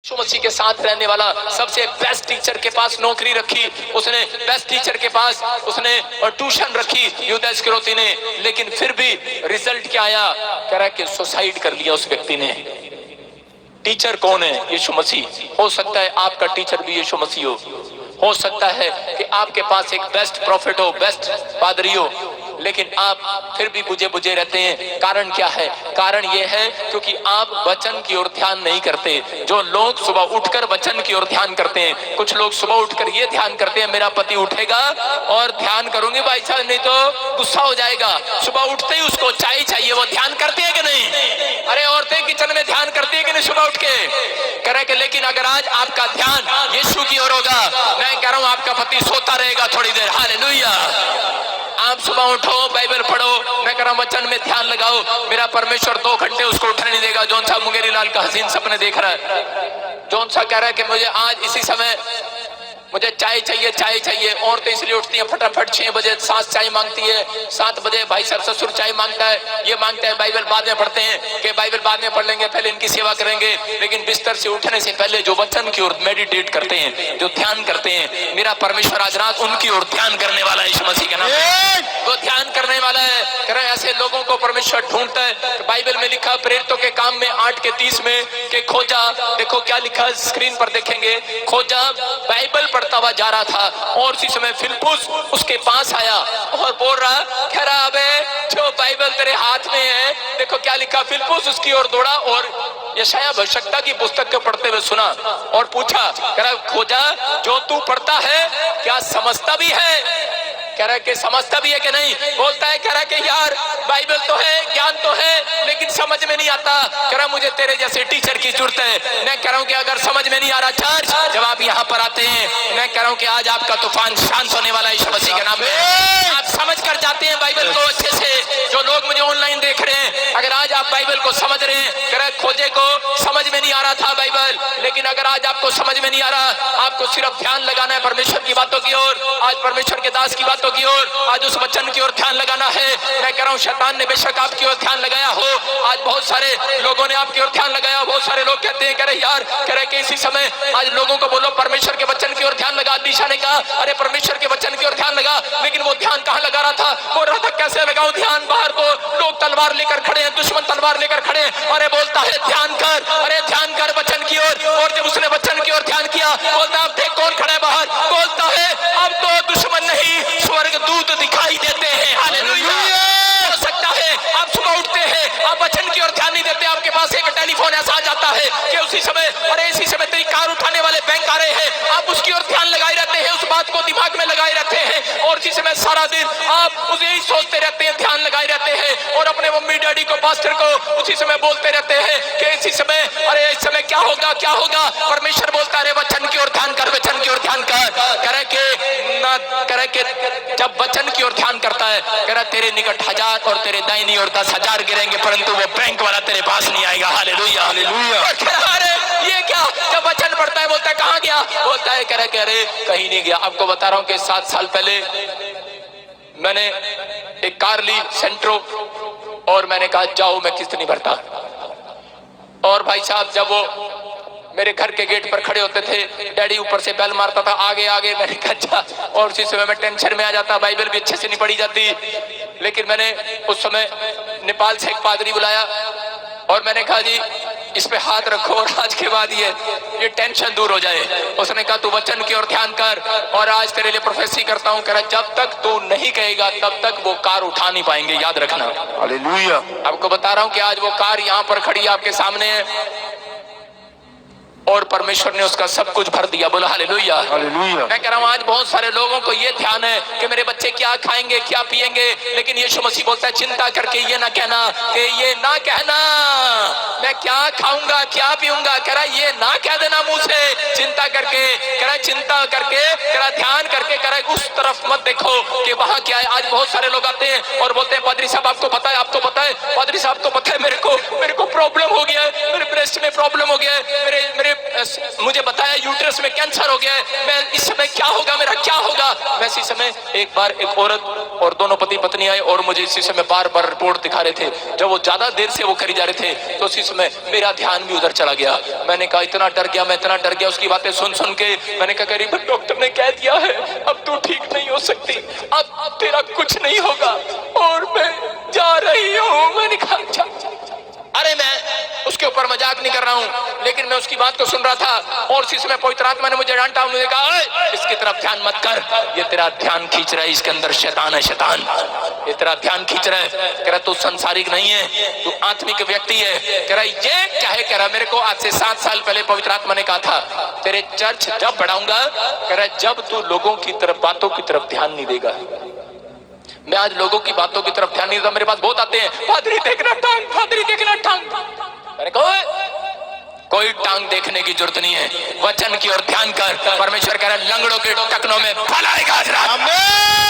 यीशु मसीह के साथ रहने वाला सबसे बेस्ट टीचर के पास नौकरी रखी, उसने बेस्ट टीचर के पास उसने ट्यूशन रखी यूदा इस्करियोती ने, लेकिन फिर भी रिजल्ट क्या आया? कह रहा है कि सुसाइड कर लिया उस व्यक्ति ने। टीचर कौन है? यीशु मसीह। हो सकता है आपका टीचर भी यीशु मसीह हो सकता है कि आपके पास एक बेस्ट प्रॉफिट हो, बेस्ट पादरी हो, लेकिन आप फिर भी बुझे बुझे रहते हैं। कारण क्या है? कारण यह है क्योंकि आप वचन की ओर ध्यान नहीं करते। जो लोग सुबह उठकर वचन की ओर ध्यान करते हैं, कुछ लोग सुबह उठकर ये ध्यान करते हैं मेरा पति उठेगा और ध्यान करूंगी भाई साहब, नहीं तो गुस्सा हो जाएगा। सुबह उठते ही उसको चाय चाहिए। वो ध्यान करती है कि नहीं? अरे औरतें किचन में ध्यान करती है कि नहीं सुबह उठ के? करे कि लेकिन अगर आज आपका ध्यान यीशु की ओर होगा, मैं कह रहा हूं आपका पति सोता रहेगा थोड़ी देर। हालेलुया। आप सुबह उठो, बाइबल पढ़ो, मैं कह रहा हूं वचन में ध्यान लगाओ। मेरा परमेश्वर 2 घंटे उसको उठने नहीं देगा। जौन सा मुंगेरी लाल का हसीन सपने देख रहा है, जौन सा कह रहा है कि मुझे आज इसी समय मुझे चाय चाहिए, चाय चाहिए। औरतें इसलिए उठती हैं फटाफट 6 बजे, सास चाय मांगती है, 7 बजे भाई साहब ससुर चाय मांगता है, ये मांगता है। बाइबल बाद में पढ़ते हैं कि बाइबल बाद में पढ़ लेंगे, पहले इनकी सेवा करेंगे। लेकिन बिस्तर से उठने से पहले जो वचन की ओर मेडिटेट करते हैं, जो ध्यान करते हैं, मेरा परमेश्वर आज रात उनकी ओर ध्यान करने वाला है। यीशु मसीह का नाम वो ध्यान करने वाला है। ऐसे लोगों को परमेश्वर ढूंढता है। बाइबल में लिखा प्रेरितों के काम में 8:30 में कि खोजा, देखो क्या लिखा स्क्रीन पर देखेंगे, खोजा बाइबल पढ़ता हुआ जा रहा था और उसी समय फिलिप्पुस उसके पास आया और बोल रहा, कह रहा अबे जो बाइबल तेरे हाथ में है, देखो क्या लिखा। फिलिप्पुस उसकी ओर दौड़ा और यशायाह भविष्यवक्ता की पुस्तक को पढ़ते हुए सुना और पूछा, कह रहा खोजा जो तू पढ़ता है क्या समझता भी है? कह रहा है कि समझता भी है कि नहीं? बोलता है, कह रहा है कि यार बाइबल तो है, ज्ञान तो है, लेकिन समझ में नहीं आता। कह रहा मुझे तेरे जैसे टीचर की जरूरत है। मैं कह रहा हूं कि अगर समझ में नहीं आ रहा चर्च, जब आप यहाँ पर आते हैं, मैं कह रहा हूं कि आज आपका तूफान शांत होने वाला है यीशु मसीह के नाम में। आप समझ कर जाते हैं बाइबल को अच्छे से। जो लोग मुझे ऑनलाइन देख रहे हैं, अगर आज आप बाइबल को समझ रहे हैं, कह रहा खोजे को समझ में नहीं आ रहा था बाइबल, लेकिन अगर आज आपको समझ में नहीं आ रहा, आपको सिर्फ ध्यान लगाना है परमेश्वर की बातों की ओर, आज परमेश्वर के दास की बातों की ओर, आज उस वचन की ओर ध्यान लगाना है। मैं कह रहा हूं शैतान ने बेशक आपकी ओर ध्यान लगाया हो, आज बहुत सारे लोगों ने आपकी ओर ध्यान लगाया। बहुत सारे लोग कहते हैं, कह रहे यार, कह रहे कि इसी समय आज लोगों को बोलो परमेश्वर के वचन की ओर ध्यान लगा। दिशा ने कहा अरे परमेश्वर के वचन की ओर ध्यान लगा, लेकिन वो ध्यान कहां लगा रहा था? बोल रहा था कैसे लगाऊं ध्यान? बाहर तो लोग तलवार लेकर खड़े हैं, दुश्मन तलवार लेकर खड़े हैं। अरे बोलता है ध्यान कर, अरे ध्यान कर वचन की ओर। और जब उसने वचन की ओर ध्यान किया, बोलता अब देख कौन खड़ा है बाहर। बोलता है अब तो दुश्मन नहीं स्वर्गदूत दिखाई देते हैं। हालेलुया। हो सकता है आप सुबह उठते हैं, आप वचन की ओर ध्यान नहीं देते, आपके पास एक टेलीफोन ऐसा आ जाता है कि उसी समय, अरे इसी समय तेरी कार उठाने वाले बैंक आ रहे हैं, आप उसकी ओर ध्यान लगाए रहते हैं, उस बात को दिमाग में लगाए रहते हैं और इसी समय सारा दिन आप उसे ही सोचते रहते हैं, ध्यान लगाए रहते हैं और अपने मम्मी डैडी को, पास्टर को उसी समय बोलते रहते हैं कि इसी समय, अरे इस समय क्या होगा, क्या होगा। परमेश्वर बोलता है वचन की ओर ध्यान कर, वचन की ओर ध्यान कर। करे के जब वचन की ओर ध्यान करता है, करे तेरे निकट 1000 और तेरे दाहिनी ओर 10,000 गिरेंगे, परंतु वो बैंक वाला तेरे पास नहीं आएगा। Hallelujah, hallelujah. अरे ये क्या? जब वचन पढ़ता है बोलता है कहां गया? बोलता है करे के अरे कहीं नहीं गया। आपको बता रहा हूं कि 7 साल पहले मैंने एक कार ली सेंट्रो और मैंने कहा जाओ मैं किस्त नहीं भरता। और भाई साहब जब वो मेरे घर के गेट पर खड़े होते थे, डैडी ऊपर से बेल मारता था आगे आगे, मैंने कहा और उसी समय मैं टेंशन में आ जाता, बाइबल भी अच्छे से नहीं पढ़ी जाती। लेकिन मैंने उस समय नेपाल से एक पादरी बुलाया और मैंने कहा जी इस पे हाथ रखो और आज के बाद ये टेंशन दूर हो जाए। उसने कहा तू वचन की ओर ध्यान कर और आज तेरे लिए प्रोफेसी करता हूं। कह रहा जब तक तू नहीं कहेगा तब तक वो कार उठा नहीं पाएंगे, याद रखना। हालेलुया। आपको बता रहा हूं कि आज वो कार यहां पर खड़ी आपके सामने है और परमेश्वर ने उसका सब कुछ भर दिया। बोला हालेलुया, हालेलुया। मैं कह रहा हूं आज बहुत सारे लोगों को ये ध्यान है कि मेरे बच्चे क्या खाएंगे, क्या पिएंगे, लेकिन यीशु मसीह बोलता है चिंता करके ये ना कहना, कि ये ना कहना मैं क्या खाऊंगा, क्या पीऊंगा। कह रहा ये ना कह देना मुंह से, चिंता करके। कह रहा चिंता करके, कह रहा ध्यान करके, कह रहा उस तरफ मत देखो कि वहां क्या है। आज बहुत सारे लोग आते हैं और बोलते हैं पादरी साहब आपको पता है, आपको पता है पादरी साहब को पता है, मेरे को प्रॉब्लम हो गया है, मेरे ब्रेस्ट में प्रॉब्लम हो गया है, मेरे मुझे बताया यूट्रस में कैंसर हो गया है, मैं इस समय क्या होगा, मेरा क्या होगा। मैं इसी समय एक बार एक औरत और दोनों पति पत्नी आए और मुझे इसी समय बार बार रिपोर्ट दिखा रहे थे। जब वो ज्यादा देर से वो करी जा रहे थे तो उसी समय मेरा ध्यान भी उधर चला गया। मैंने कहा इतना डर गया, मैं इतना डर गया उसकी बातें सुन सुन के। मैंने कहा करीब डॉक्टर ने कह दिया है अब तू ठीक नहीं हो सकती, अब तेरा कुछ नहीं होगा और मैं जा रही हूँ। मैंने कहा अरे मैं उसके ऊपर मजाक नहीं कर रहा हूं, लेकिन मैं उसकी बात को सुन रहा था और इसी समय पवित्र आत्मा ने मुझे डांटा। उन्होंने कहा इसकी तरफ ध्यान मत कर, ये तेरा ध्यान खींच रहा है, इसके अंदर शैतान है, शैतान ये तेरा ध्यान खींच रहा है। कह रहा तू संसारिक नहीं है, तू आत्मिक व्यक्ति है। कह रहा ये क्या है? कह रहा मेरे को आज से 7 साल पहले पवित्र आत्मा ने कहा था तेरे चर्च जब बढ़ाऊंगा, कह रहा जब तू लोगों की तरफ बातों की तरफ ध्यान नहीं देगा। मैं आज लोगों की बातों की तरफ ध्यान नहीं देता। मेरे पास बहुत आते हैं, पादरी देखना टांग, पादरी देखना टांग। अरे कोई टांग देखने की जरूरत नहीं है, वचन की ओर ध्यान कर। परमेश्वर कह रहा है लंगड़ों के टकनों में भला आएगा।